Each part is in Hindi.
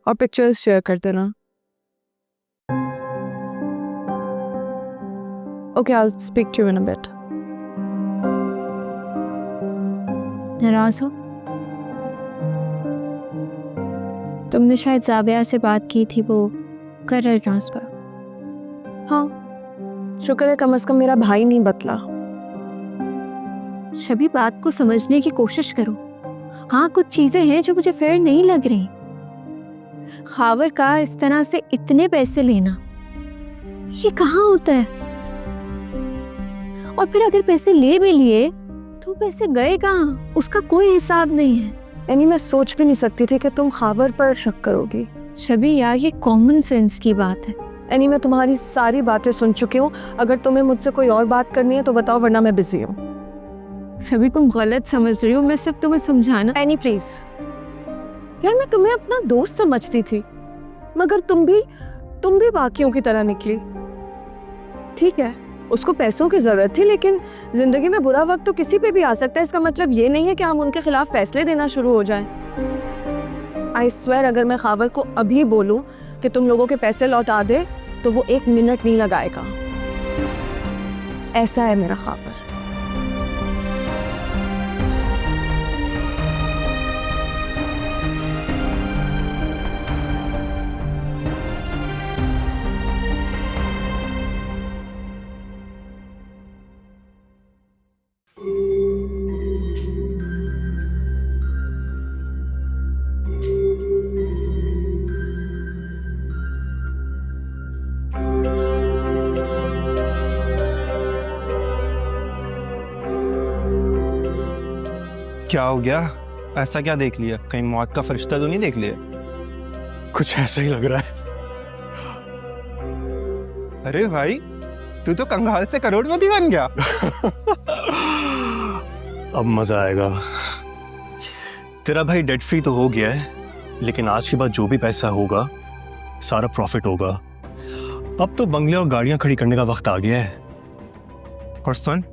और पिक्चर्स शेयर कर देना। Okay, I will speak to you in a bit. नाराज हो? तुमने शायद जाबिया से बात की थी, वो कर रहे ट्रांसफर। हाँ, शुक्र है कम से कम मेरा भाई नहीं बतला। सभी बात को समझने की कोशिश करो। हाँ, कुछ चीजें हैं जो मुझे फेयर नहीं लग रही। खावर का इस तरह से इतने पैसे लेना, ये कहाँ होता है? और फिर अगर पैसे ले भी लिए तो पैसे गए कहाँ, उसका कोई हिसाब नहीं है। यानी मैं सोच भी नहीं सकती थी कि तुम खावर पर शक करोगी। शबी यार, ये कॉमन सेंस की बात है। यानी मैं तुम्हारी सारी बातें सुन चुकी हूँ। अगर तुम्हें मुझसे कोई और बात करनी है तो बताओ, वरना मैं बिजी हूँ। शबी, तुम गलत समझ रही हो, मैं सिर्फ तुम्हें समझाना। एनी प्लीज यार, मैं तुम्हें अपना दोस्त समझती थी, मगर तुम भी बाकियों की तरह निकली। ठीक है, उसको पैसों की जरूरत थी, लेकिन जिंदगी में बुरा वक्त तो किसी पे भी आ सकता है। इसका मतलब ये नहीं है कि हम उनके खिलाफ फैसले देना शुरू हो जाएं। आई स्वेयर, अगर मैं खावर को अभी बोलूं कि तुम लोगों के पैसे लौटा दे तो वो 1 मिनट नहीं लगाएगा। ऐसा है मेरा खावर। क्या हो गया? ऐसा क्या देख लिया? कहीं मौत का फरिश्ता तो नहीं देख लिया? कुछ ऐसा ही लग रहा है। अरे भाई, तू तो कंगाल से करोड़पति बन गया। अब मजा आएगा। तेरा भाई डेट फ्री तो हो गया है, लेकिन आज के बाद जो भी पैसा होगा सारा प्रॉफिट होगा। अब तो बंगले और गाड़ियां खड़ी करने का वक्त आ गया है। और सुन,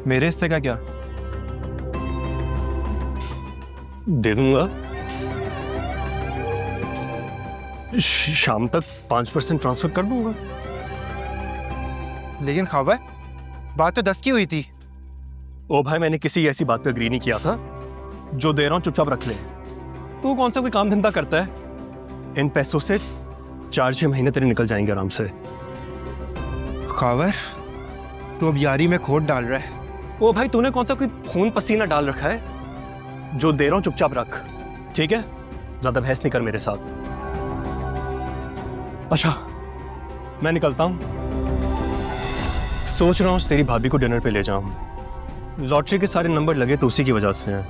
मेरे हिस्से का क्या? दे दूंगा। शाम तक 5% ट्रांसफर कर दूंगा। लेकिन खावर, बात तो 10 की हुई थी। ओ भाई, मैंने किसी ऐसी बात पे अग्री नहीं किया था। जो दे रहा हूं चुपचाप रख ले। तू कौन सा कोई काम धंधा करता है? इन पैसों से 4-6 महीने तेरे निकल जाएंगे आराम से। खावर, तू अब यारी में खोट डाल रहा है। ओ भाई, तूने कौन सा कोई खून पसीना डाल रखा है? जो दे रहा हूं चुपचाप रख, ठीक है? ज्यादा बहस नहीं कर मेरे साथ। अच्छा, मैं निकलता हूं। सोच रहा हूं तेरी भाभी को डिनर पे ले जाऊं। लॉटरी के सारे नंबर लगे तो उसी की वजह से हैं।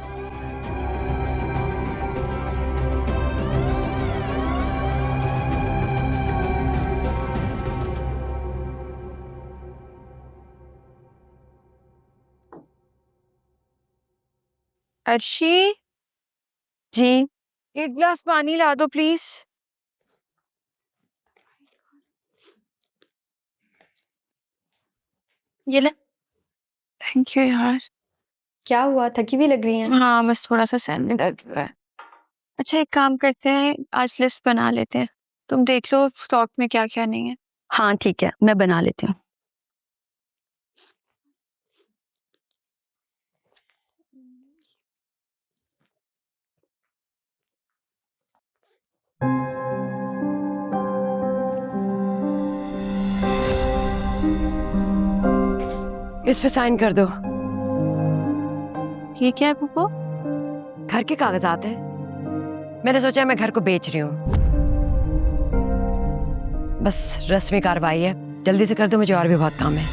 अर्शी जी। 1 गिलास पानी ला दो प्लीज। ये ले। थैंक यू यार। क्या हुआ, थकी हुई लग रही हैं? हाँ, बस थोड़ा सा सर में दर्द हो रहा है। अच्छा, एक काम करते हैं, आज लिस्ट बना लेते हैं। तुम देख लो स्टॉक में क्या क्या नहीं है। हाँ ठीक है, मैं बना लेती हूँ। इस पे साइन कर दो। ये क्या है पुप्पो? घर के कागजात है। मैंने सोचा मैं घर को बेच रही हूँ। बस रस्मी कार्रवाई है, जल्दी से कर दो, मुझे और भी बहुत काम है।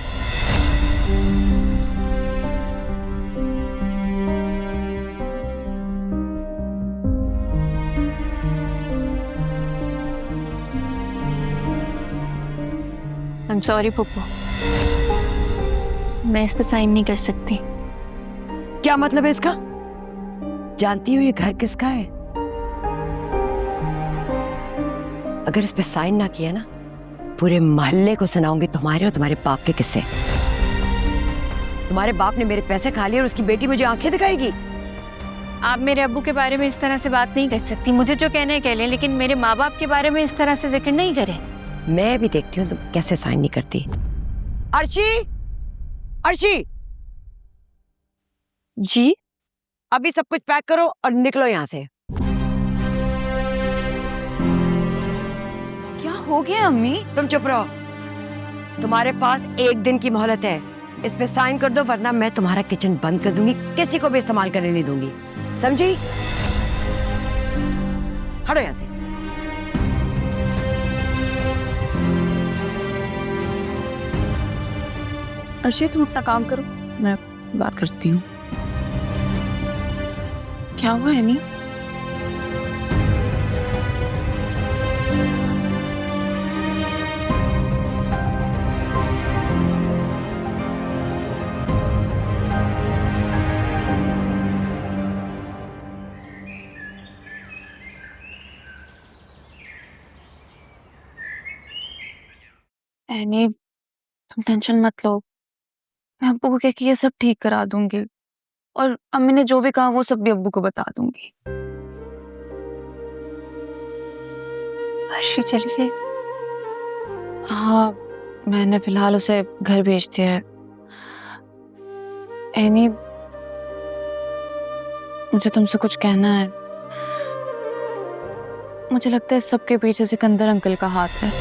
आई एम सॉरी पुप्पो, मैं इस पर साइन नहीं कर सकती। क्या मतलब है इसका? जानती हो ये घर किसका है? अगर इस पे साइन ना किया ना, पूरे मोहल्ले को सुनाऊंगी तुम्हारे और तुम्हारे बाप के किस्से। तुम्हारे बाप ने मेरे पैसे खा लिए और उसकी बेटी मुझे आंखें दिखाएगी। आप मेरे अब्बू के बारे में इस तरह से बात नहीं कर सकती। मुझे जो कहना है कह लें, लेकिन मेरे माँ बाप के बारे में इस तरह से जिक्र नहीं करें। मैं भी देखती हूँ तुम कैसे साइन नहीं करती। अर्शी, अर्शी, जी अभी सब कुछ पैक करो और निकलो यहाँ से। क्या हो गया अम्मी? तुम चुप रहो। तुम्हारे पास 1 दिन की मोहलत है, इस पे साइन कर दो वरना मैं तुम्हारा किचन बंद कर दूंगी, किसी को भी इस्तेमाल करने नहीं दूंगी, समझी? हटो यहाँ से। अर्शी तुम अपना काम करो, मैं बात करती हूँ। क्या हुआ एनी? एनी तुम टेंशन मत लो, मैं अब्बू को कह के ये सब ठीक करा दूंगी और अम्मी ने जो भी कहा वो सब भी अब्बू को बता दूंगी। अर्शी चली गई? हाँ, मैंने फिलहाल उसे घर भेज दिया है। एनी मुझे तुमसे कुछ कहना है। मुझे लगता है सबके पीछे सिकंदर अंकल का हाथ है,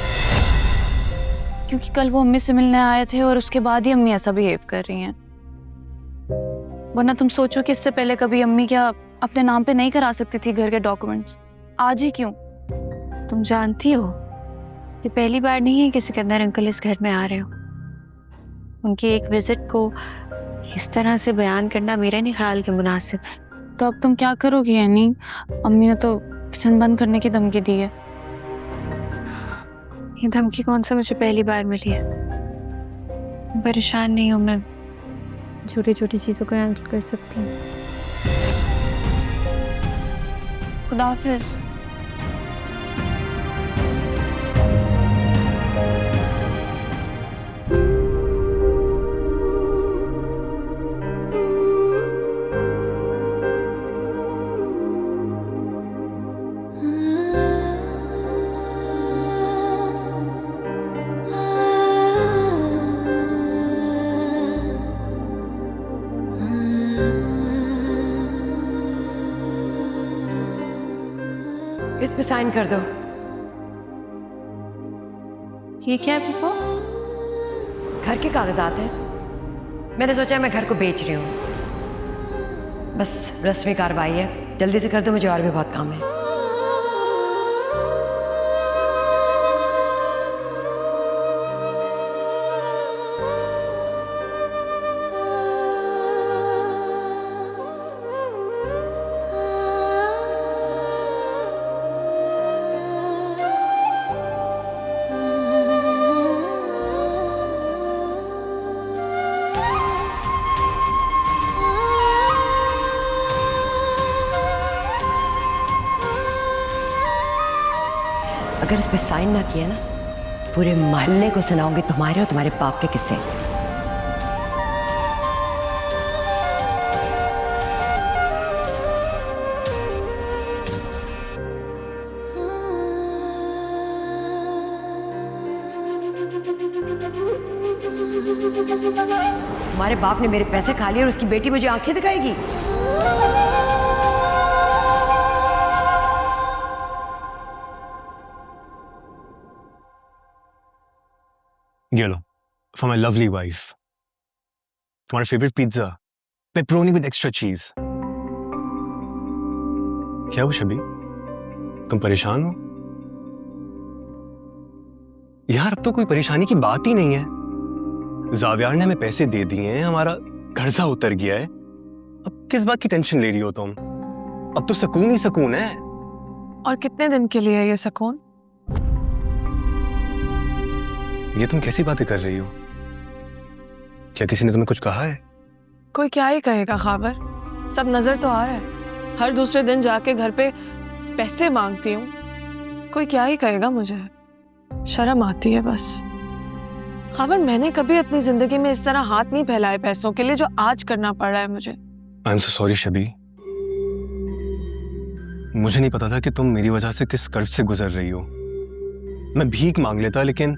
क्योंकि कल वो अम्मी से मिलने आए थे और उसके बाद ही अम्मी ऐसा बिहेव कर रही हैं। वरना तुम सोचो कि इससे पहले कभी अम्मी क्या अपने नाम पे नहीं करा सकती थी घर के डॉक्यूमेंट्स, आज ही क्यों? तुम जानती हो ये पहली बार नहीं है कि सिकंदर अंकल इस घर में आ रहे हो। उनकी एक विजिट को इस तरह से बयान करना मेरे नहीं ख्याल के मुनासिब है। तो अब तुम क्या करोगी यानी? अम्मी ने तो किचन बंद करने की धमकी दी है। ये धमकी कौन सा मुझे पहली बार मिली है? परेशान नहीं हूँ, मैं छोटी छोटी चीज़ों को हैंडल कर सकती हूँ। खुदा हाफिज। इस पे साइन कर दो। ये क्या है पप्पा? घर के कागजात हैं, मैंने सोचा मैं घर को बेच रही हूँ, बस रस्मी कार्रवाई है, जल्दी से कर दो, मुझे और भी बहुत काम है। अगर इस पे साइन ना किया ना, पूरे मोहल्ले को सुनाऊंगी तुम्हारे और तुम्हारे बाप के किस्से। तुम्हारे बाप ने मेरे पैसे खा लिए और उसकी बेटी मुझे आंखें दिखाएगी। ये लो, for my lovely wife. तुम्हारा favourite pizza, pepperoni with extra चीज। क्या हुआ शबी, तुम परेशान हो? यार अब तो कोई परेशानी की बात ही नहीं है। जावियार ने हमें पैसे दे दिए हैं, हमारा कर्जा उतर गया है, अब किस बात की टेंशन ले रही हो तुम? अब तो सुकून ही सुकून है। और कितने दिन के लिए है ये सुकून? ये तुम कैसी बातें कर रही हो? क्या किसी ने तुम्हें कुछ कहा है? कोई क्या ही कहेगा खाबर, सब नजर तो आ रहा है। हर दूसरे दिन जाके घर पे पैसे मांगती हूँ, कोई क्या ही कहेगा मुझे, शर्म आती है बस। खाबर, मैंने कभी अपनी जिंदगी में इस तरह हाथ नहीं फैलाए पैसों के लिए जो आज करना पड़ रहा है मुझे। आई एम सो सॉरी शबी, मुझे नहीं पता था कि तुम मेरी वजह से किस कर्ज से गुजर रही हो। मैं भीख मांग लेता, लेकिन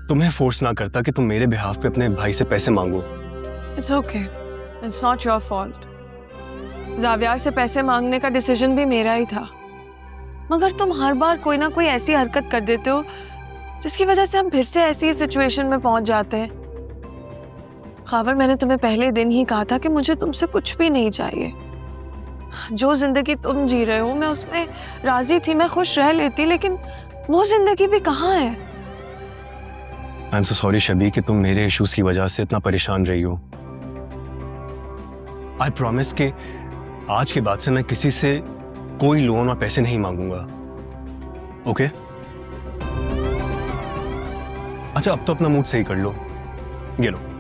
तुम्हें फोर्स ना करता कि तुम मेरे बिहाफ पे अपने भाई से पैसे मांगो। It's okay, it's not your fault. Zaviyar से पैसे मांगने का डिसीजन भी मेरा ही था, मगर तुम हर बार कोई ना कोई ऐसी हरकत कर देते हो जिसकी वजह से हम फिर से ऐसी सिचुएशन में पहुंच जाते हैं। खावर, मैंने तुम्हें पहले दिन ही कहा था कि मुझे तुमसे कुछ भी नहीं चाहिए। जो जिंदगी तुम जी रहे हो मैं उसमें राजी थी, मैं खुश रह लेती, लेकिन वो जिंदगी भी कहाँ है। आई एम सो सॉरी शबी कि तुम मेरे इश्यूज की वजह से इतना परेशान रही हो। आई प्रॉमिस कि आज के बाद से मैं किसी से कोई लोन और पैसे नहीं मांगूंगा। ओके? अच्छा, अब तो अपना मूड सही कर लो। ये लो।